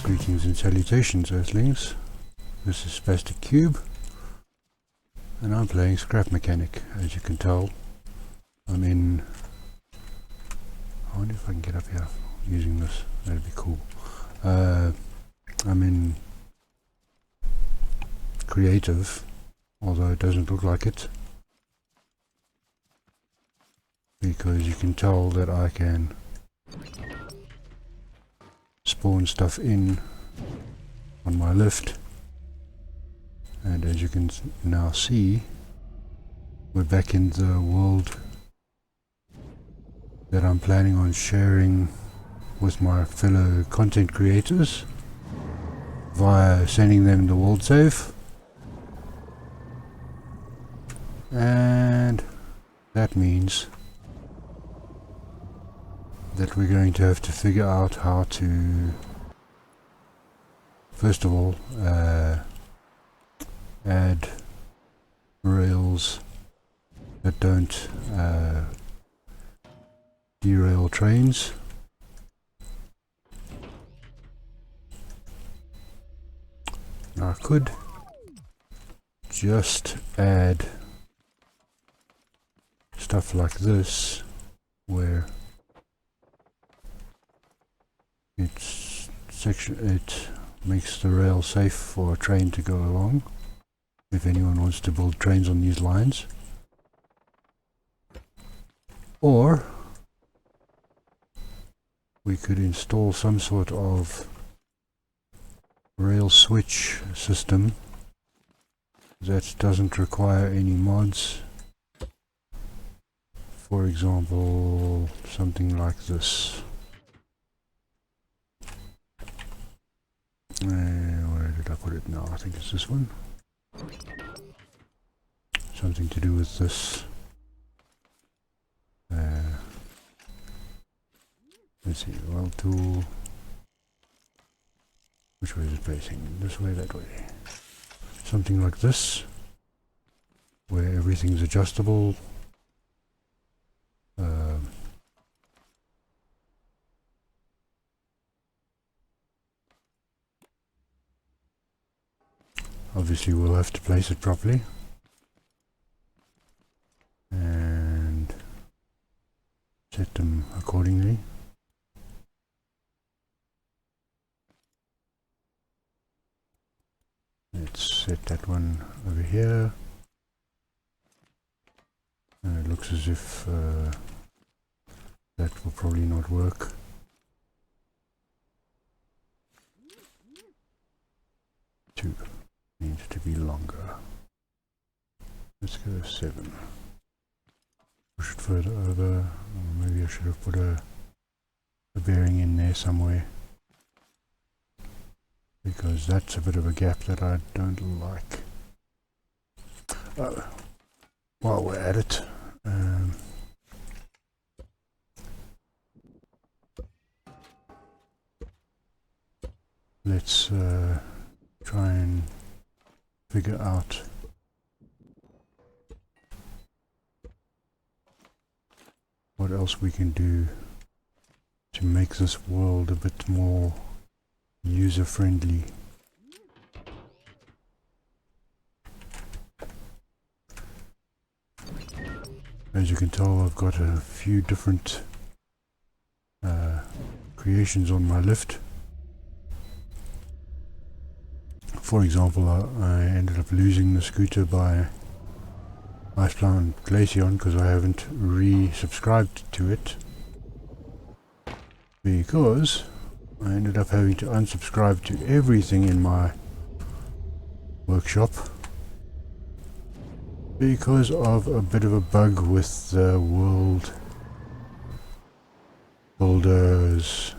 Greetings and salutations, Earthlings. This is Spastic Cube, and I'm playing Scrap Mechanic. As you can tell, I'm in... I wonder if I can get up here using this. That'd be cool. I'm in Creative, although it doesn't look like it, because you can tell that I can spawn stuff in on my lift, and as you can now see, we're back in the world that I'm planning on sharing with my fellow content creators via sending them the Worldsave, and that means that we're going to have to figure out how to, first of all, add rails that don't derail trains. Now I could just add stuff like this where it makes the rail safe for a train to go along if anyone wants to build trains on these lines, or we could install some sort of rail switch system that doesn't require any mods. For example, something like this. Where did I put it now? I think it's this one. Something to do with this. Let's see, weld tool. Which way is it facing? This way, that way. Something like this, where everything's adjustable. Obviously we'll have to place it properly and set them accordingly. Let's set that one over here, and it looks as if that will probably not work. Two needs to be longer. Let's go 7. Push it further over. Or maybe I should have put a bearing in there somewhere, because that's a bit of a gap that I don't like. While we're at it, let's try and figure out what else we can do to make this world a bit more user-friendly. As you can tell, I've got a few different creations on my lift. For example, I ended up losing the scooter by Iceplan Glaceon because I haven't resubscribed to it, because I ended up having to unsubscribe to everything in my workshop because of a bit of a bug with the World Builder's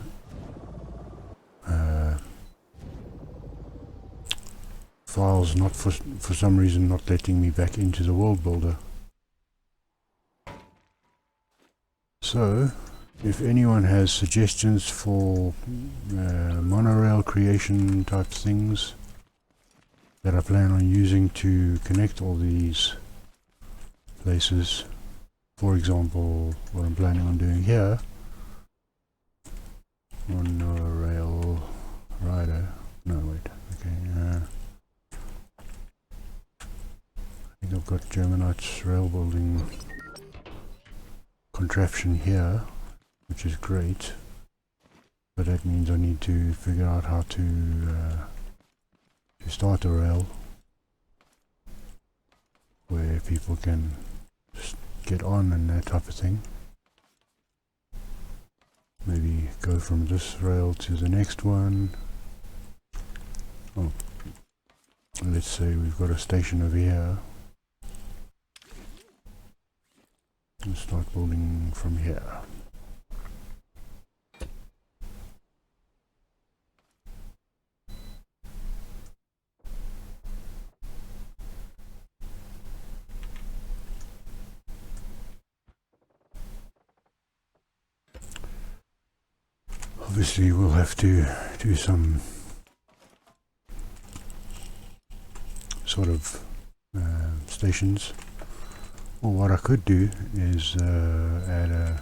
files not for some reason not letting me back into the World Builder. So if anyone has suggestions for monorail creation type things that I plan on using to connect all these places, for example what I'm planning on doing here, monorail rider, got Germanite's rail building contraption here, which is great, but that means I need to figure out how to start a rail where people can just get on and that type of thing. Maybe go from this rail to the next one. Oh, let's say we've got a station over here. Let's start building from here. Obviously we'll have to do some sort of stations, or what I could do is add a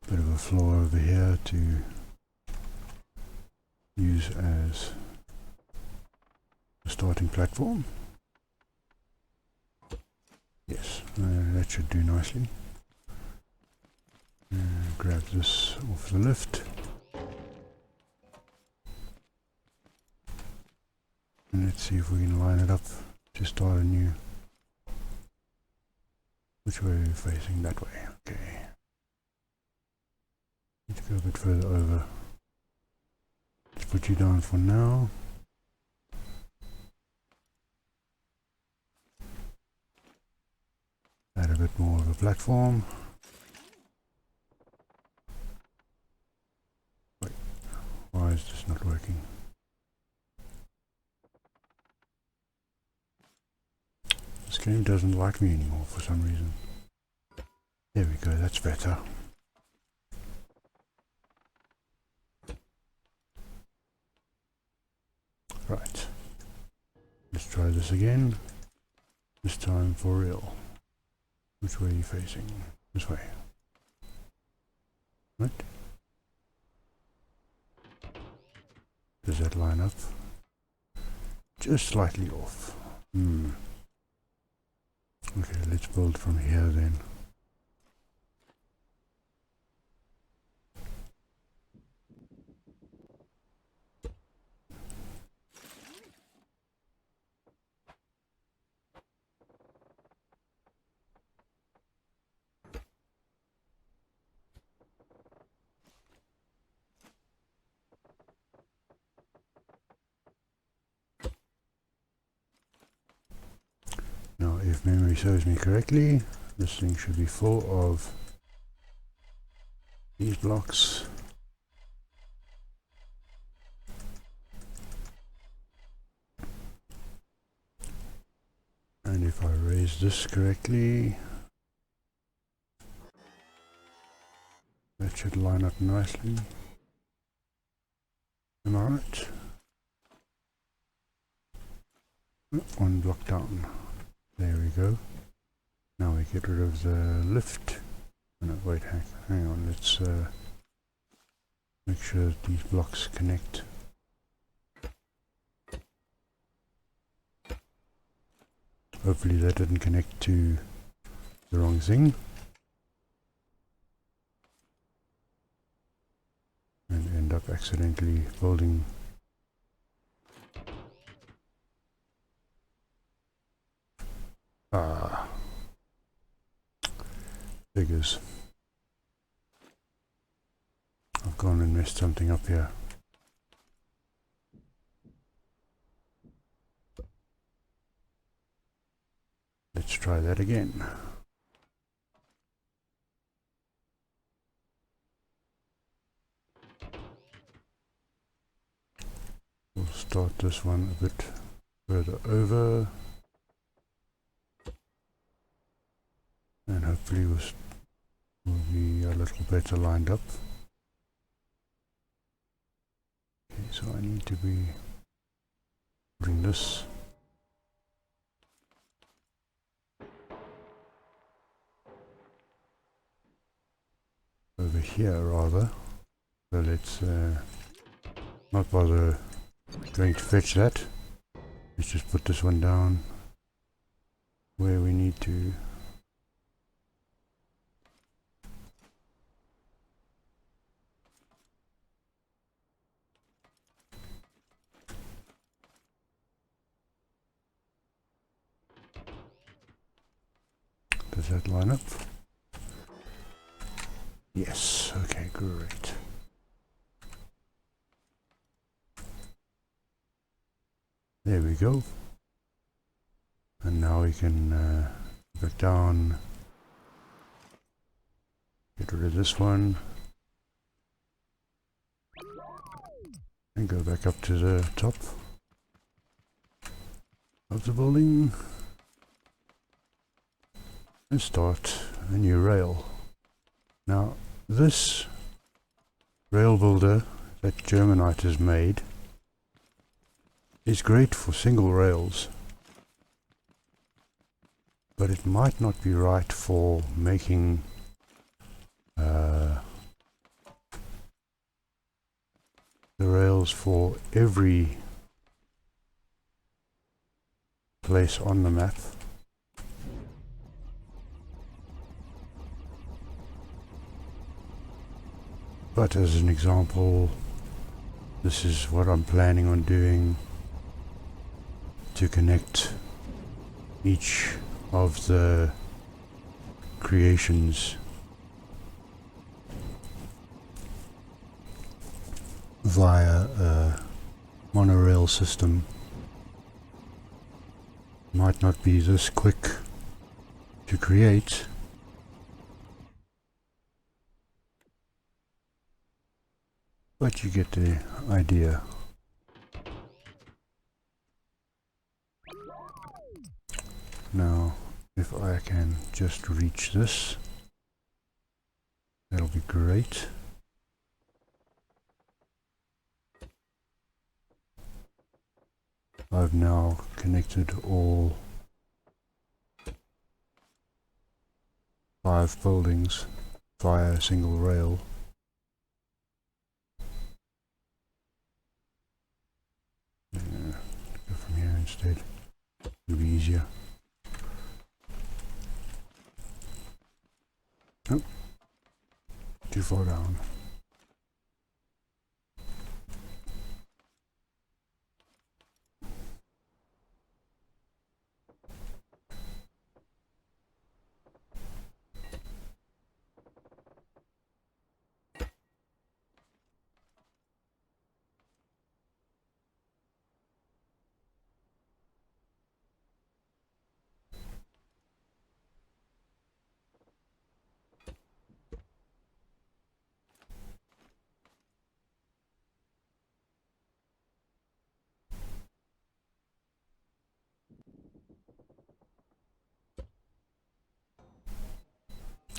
bit of a floor over here to use as a starting platform. Yes, that should do nicely. Grab this off the lift. And let's see if we can line it up to start a new. Which way are we facing? That way, okay. Need to go a bit further over. Let's put you down for now. Add a bit more of a platform. Wait, why is this not working? This game doesn't like me anymore for some reason. There we go, that's better. Right. Let's try this again. This time for real. Which way are you facing? This way. Right? Does that line up? Just slightly off. Okay, let's build from here then. Now, if memory serves me correctly, this thing should be full of these blocks. And if I raise this correctly, that should line up nicely. Am I right? One block down. There we go. Now we get rid of the lift. Oh, no, wait, hang on. Let's make sure that these blocks connect. Hopefully that didn't connect to the wrong thing. And end up accidentally building figures. I've gone and messed something up here. Let's try that again. We'll start this one a bit further over. And hopefully we'll be a little better lined up. Okay, so I need to be putting this over here rather. So let's not bother going to fetch that. Let's just put this one down where we need to. Does that line up? Yes, okay, great. There we go. And now we can go down, get rid of this one, and go back up to the top of the building and start a new rail. Now this rail builder that Germanite has made is great for single rails, but it might not be right for making the rails for every place on the map. But as an example, this is what I'm planning on doing to connect each of the creations via a monorail system. Might not be this quick to create, but you get the idea. Now, if I can just reach this, that'll be great. I've now connected all 5 buildings via a single rail. Yeah, go from here instead. It'll be easier. Nope. Too far down.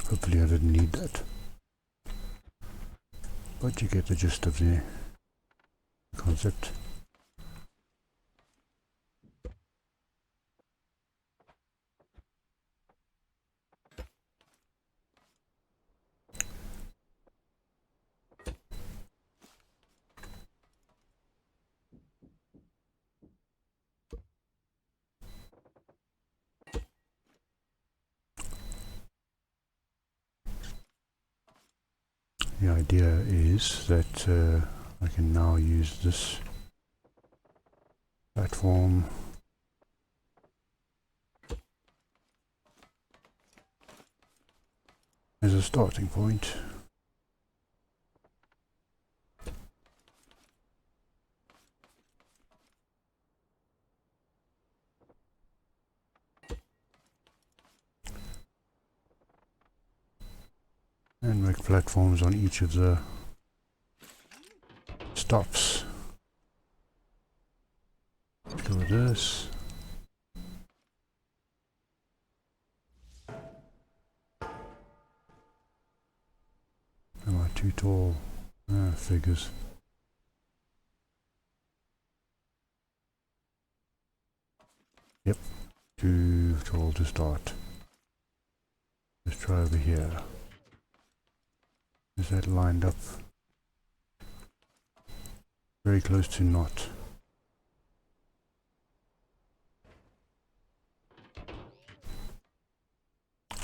Hopefully I didn't need that, but you get the gist of the concept. The idea is that I can now use this platform as a starting point. And make platforms on each of the stops. Let's go with this. Am I too tall? Figures. Yep, too tall to start. Let's try over here. Is that lined up? very close to not.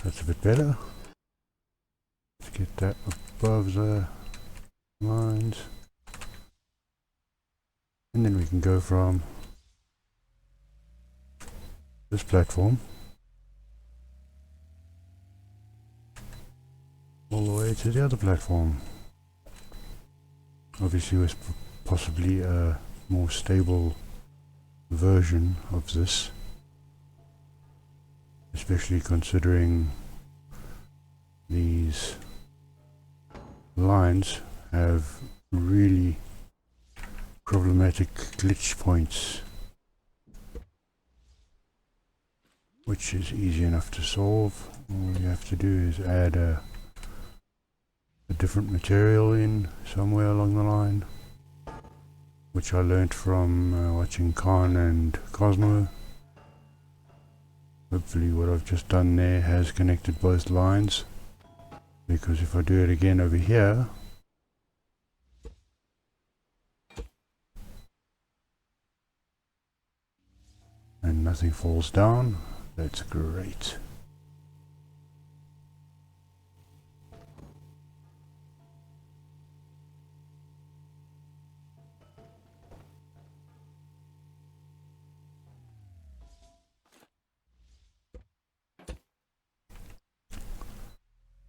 That's a bit better. Let's get that above the lines. And then we can go from this platform all the way to the other platform. Obviously with possibly a more stable version of this, especially considering these lines have really problematic glitch points, which is easy enough to solve. All you have to do is add a different material in somewhere along the line, which I learnt from watching Khan and Cosmo. Hopefully what I've just done there has connected both lines, because if I do it again over here, and nothing falls down, that's great.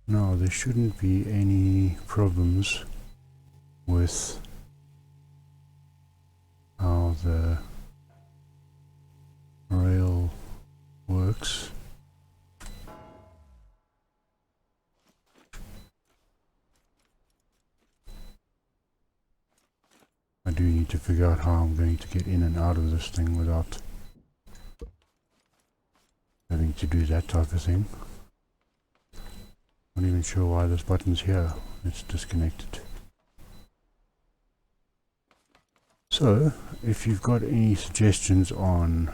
Now there shouldn't be any problems with how the rail works. I do need to figure out how I'm going to get in and out of this thing without having to do that type of thing. Not even sure why this button's here. It's disconnected. So, if you've got any suggestions on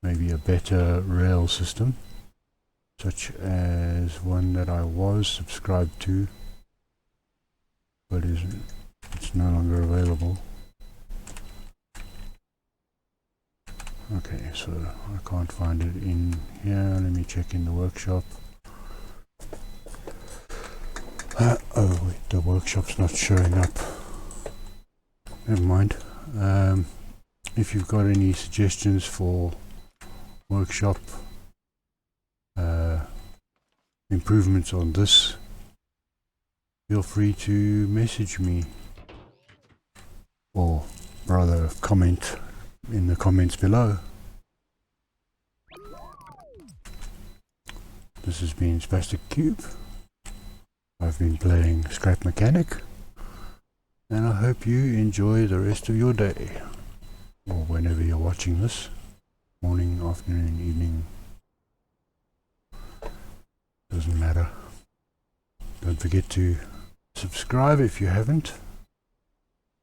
maybe a better rail system, such as one that I was subscribed to, but it's no longer available. Okay, so I can't find it in here. Let me check in the workshop. Oh wait, the workshop's not showing up. Never mind. If you've got any suggestions for workshop improvements on this, feel free to message me, or rather comment in the comments below. This has been Spastic Cube. I've been playing Scrap Mechanic, and I hope you enjoy the rest of your day, or whenever you're watching this, morning, afternoon, evening, doesn't matter. Don't forget to subscribe if you haven't,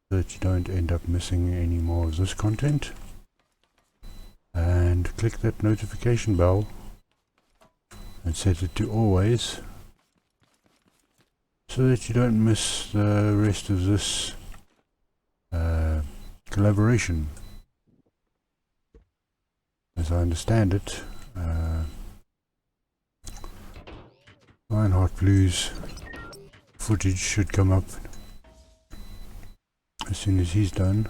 so that you don't end up missing any more of this content, and click that notification bell and set it to always, so that you don't miss the rest of this collaboration. As I understand it, Lionheart Blues footage should come up as soon as he's done,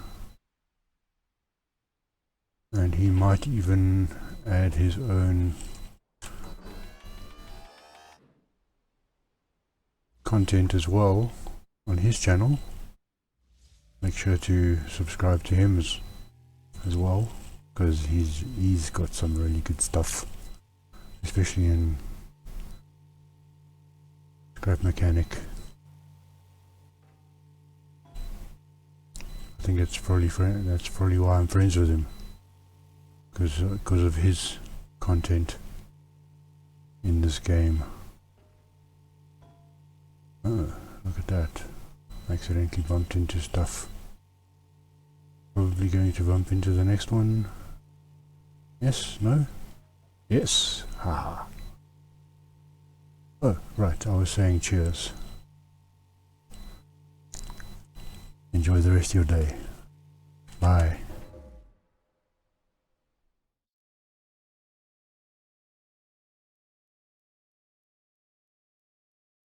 and he might even add his own content as well on his channel. Make sure to subscribe to him as well, because he's got some really good stuff, especially in Scrap Mechanic. I think that's probably why I'm friends with him, because of his content in this game. Oh, look at that. Accidentally bumped into stuff. Probably going to bump into the next one. Yes? No? Yes? Haha. Oh, right, I was saying cheers. Enjoy the rest of your day.